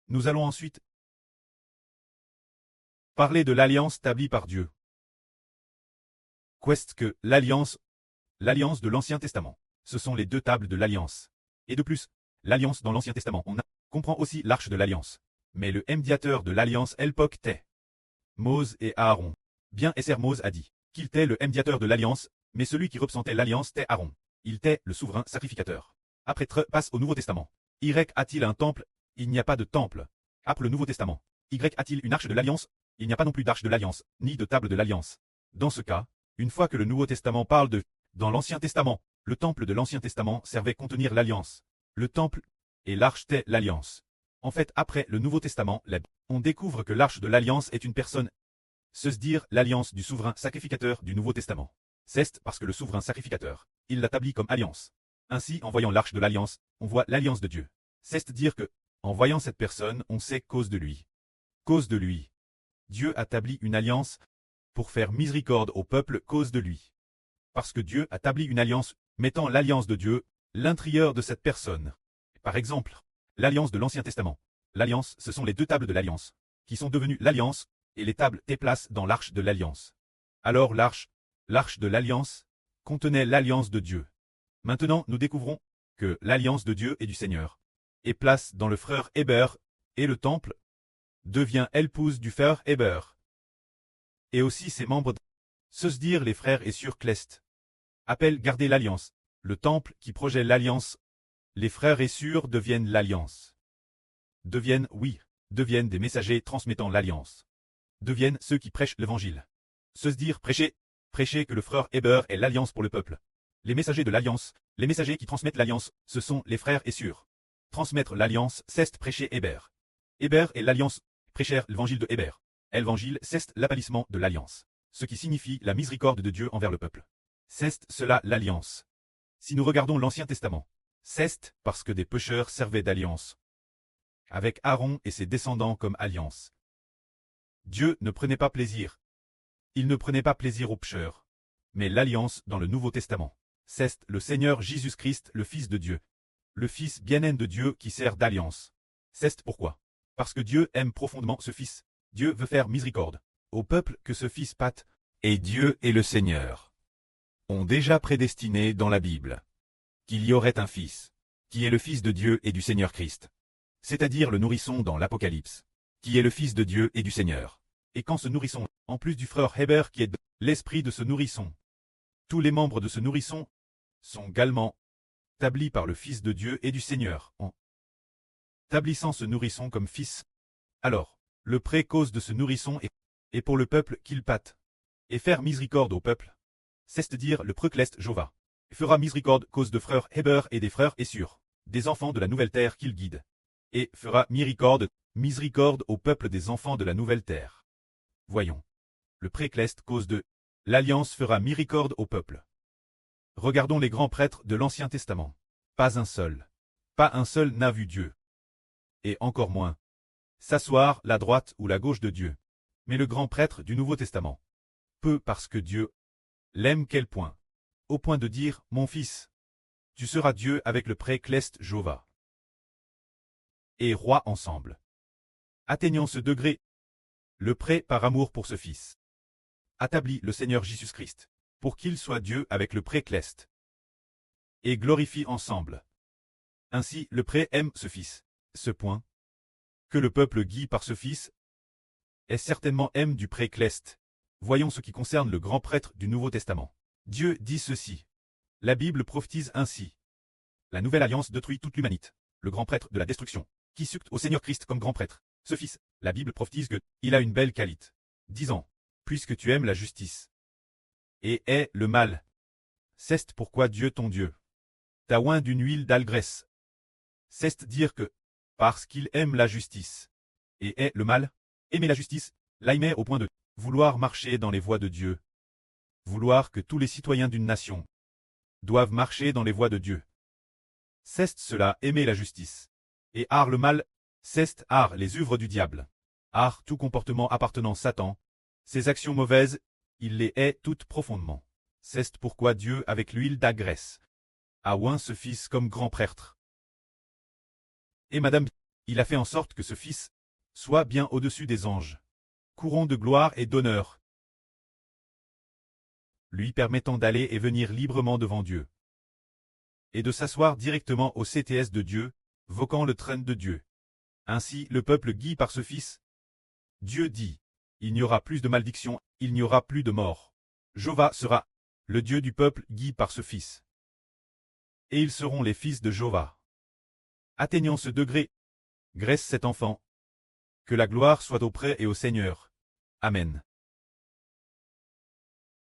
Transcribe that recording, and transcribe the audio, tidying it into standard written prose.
Nous allons ensuite parler de l'alliance établie par Dieu. Qu'est-ce que l'alliance de l'Ancien Testament. Ce sont les deux tables de l'alliance. Et de plus, l'alliance dans l'Ancien Testament, comprend aussi l'arche de l'alliance. Mais le médiateur de l'alliance l'époque t'est Mose et Aaron. Bien Esser Mose a dit qu'il était le médiateur de l'alliance, mais celui qui représentait l'alliance était Aaron. Il était le souverain sacrificateur. Après passe au Nouveau Testament. Y a-t-il un temple? Il n'y a pas de temple. Après le Nouveau Testament. Y a-t-il une arche de l'alliance? Il n'y a pas non plus d'arche de l'alliance, ni de table de l'alliance. Dans ce cas, une fois que le Nouveau Testament parle de dans l'Ancien Testament, le temple de l'Ancien Testament servait contenir l'alliance. Le temple et l'arche était l'alliance. En fait, après le Nouveau Testament, on découvre que l'arche de l'alliance est une personne. Se dire l'alliance du souverain sacrificateur du Nouveau Testament. C'est parce que le souverain sacrificateur, il l'établit comme alliance. Ainsi, en voyant l'arche de l'alliance, on voit l'alliance de Dieu. C'est dire que, en voyant cette personne, on sait cause de lui. Cause de lui. Dieu établit une alliance pour faire miséricorde au peuple cause de lui. Parce que Dieu établit une alliance, mettant l'alliance de Dieu, l'intérieur de cette personne. Par exemple, l'alliance de l'Ancien Testament. L'alliance, ce sont les deux tables de l'alliance, qui sont devenues l'alliance, et les tables étaient placées dans l'arche de l'alliance. Alors l'arche de l'alliance, contenait l'alliance de Dieu. Maintenant, nous découvrons que l'alliance de Dieu et du Seigneur est place dans le frère Héber, et le temple devient l'épouse du frère Héber. Et aussi ses membres, se dire les frères et sur Clest. Appelle garder l'alliance. Le temple qui projette l'alliance. Les frères et sœurs deviennent l'alliance. Deviennent des messagers transmettant l'alliance. Deviennent ceux qui prêchent l'évangile. Se dire prêcher que le frère Héber est l'alliance pour le peuple. Les messagers de l'alliance, les messagers qui transmettent l'alliance, ce sont les frères et sœurs. Transmettre l'alliance, c'est prêcher Héber. Héber est l'alliance, prêcher l'évangile de Héber. L'évangile, c'est l'appellissement de l'alliance. Ce qui signifie la miséricorde de Dieu envers le peuple. C'est cela l'alliance. Si nous regardons l'Ancien Testament, c'est parce que des pécheurs servaient d'alliance avec Aaron et ses descendants comme alliance. Dieu ne prenait pas plaisir. Il ne prenait pas plaisir aux pécheurs. Mais l'alliance dans le Nouveau Testament, c'est le Seigneur Jésus-Christ, le Fils de Dieu. Le Fils bien-aimé de Dieu qui sert d'alliance. C'est pourquoi. Parce que Dieu aime profondément ce Fils. Dieu veut faire miséricorde au peuple que ce Fils pâte. Et Dieu et le Seigneur ont déjà prédestiné dans la Bible qu'il y aurait un Fils, qui est le Fils de Dieu et du Seigneur Christ. C'est-à-dire le nourrisson dans l'Apocalypse, qui est le Fils de Dieu et du Seigneur. Et quand ce nourrisson, en plus du frère Héber qui est l'esprit de ce nourrisson, tous les membres de ce nourrisson sont également établis par le Fils de Dieu et du Seigneur, en établissant ce nourrisson comme fils. Alors, le pré-cause de ce nourrisson est pour le peuple qu'il pâte, et faire miséricorde au peuple. C'est-à-dire le Precleste Jova. Fera miséricorde cause de frères Héber et des frères et sœurs, des enfants de la nouvelle terre qu'il guide. Et fera miséricorde au peuple des enfants de la nouvelle terre. Voyons. Le Precleste cause de l'alliance fera miséricorde au peuple. Regardons les grands prêtres de l'Ancien Testament. Pas un seul n'a vu Dieu. Et encore moins s'asseoir la droite ou la gauche de Dieu. Mais le grand prêtre du Nouveau Testament peut parce que Dieu l'aime quel point. Au point de dire, mon fils, tu seras Dieu avec le Precleste Jova. Et roi ensemble. Atteignant ce degré, le pré par amour pour ce fils établit le Seigneur Jésus-Christ, pour qu'il soit Dieu avec le Precleste. Et glorifie ensemble. Ainsi le pré aime ce fils, ce point, que le peuple guide par ce fils, est certainement aime du Precleste. Voyons ce qui concerne le grand prêtre du Nouveau Testament. Dieu dit ceci. La Bible prophétise ainsi. La nouvelle alliance détruit toute l'humanité. Le grand prêtre de la destruction, qui succède au Seigneur Christ comme grand prêtre. Ce fils, la Bible prophétise que il a une belle qualité. Disant, puisque tu aimes la justice et hais le mal, c'est pourquoi Dieu ton Dieu t'a oint d'une huile d'algresse. C'est dire que, parce qu'il aime la justice et hait le mal, aimer la justice, l'aimer au point de vouloir marcher dans les voies de Dieu. Vouloir que tous les citoyens d'une nation doivent marcher dans les voies de Dieu. C'est cela aimer la justice. Et haïr le mal, c'est haïr les œuvres du diable. Haïr tout comportement appartenant à Satan. Ses actions mauvaises, il les hait toutes profondément. C'est pourquoi Dieu, avec l'huile d'algresse, a oint ce fils comme grand prêtre. Et Madame, Il a fait en sorte que ce Fils soit bien au-dessus des anges, couron de gloire et d'honneur, lui permettant d'aller et venir librement devant Dieu, et de s'asseoir directement au CTS de Dieu, voquant le trône de Dieu. Ainsi, le peuple guide par ce Fils. Dieu dit, il n'y aura plus de malédiction, il n'y aura plus de mort. Jéhovah sera le Dieu du peuple guide par ce Fils. Et ils seront les fils de Jéhovah. Atteignant ce degré, graisse cet enfant. Que la gloire soit auprès et au Seigneur. Amen.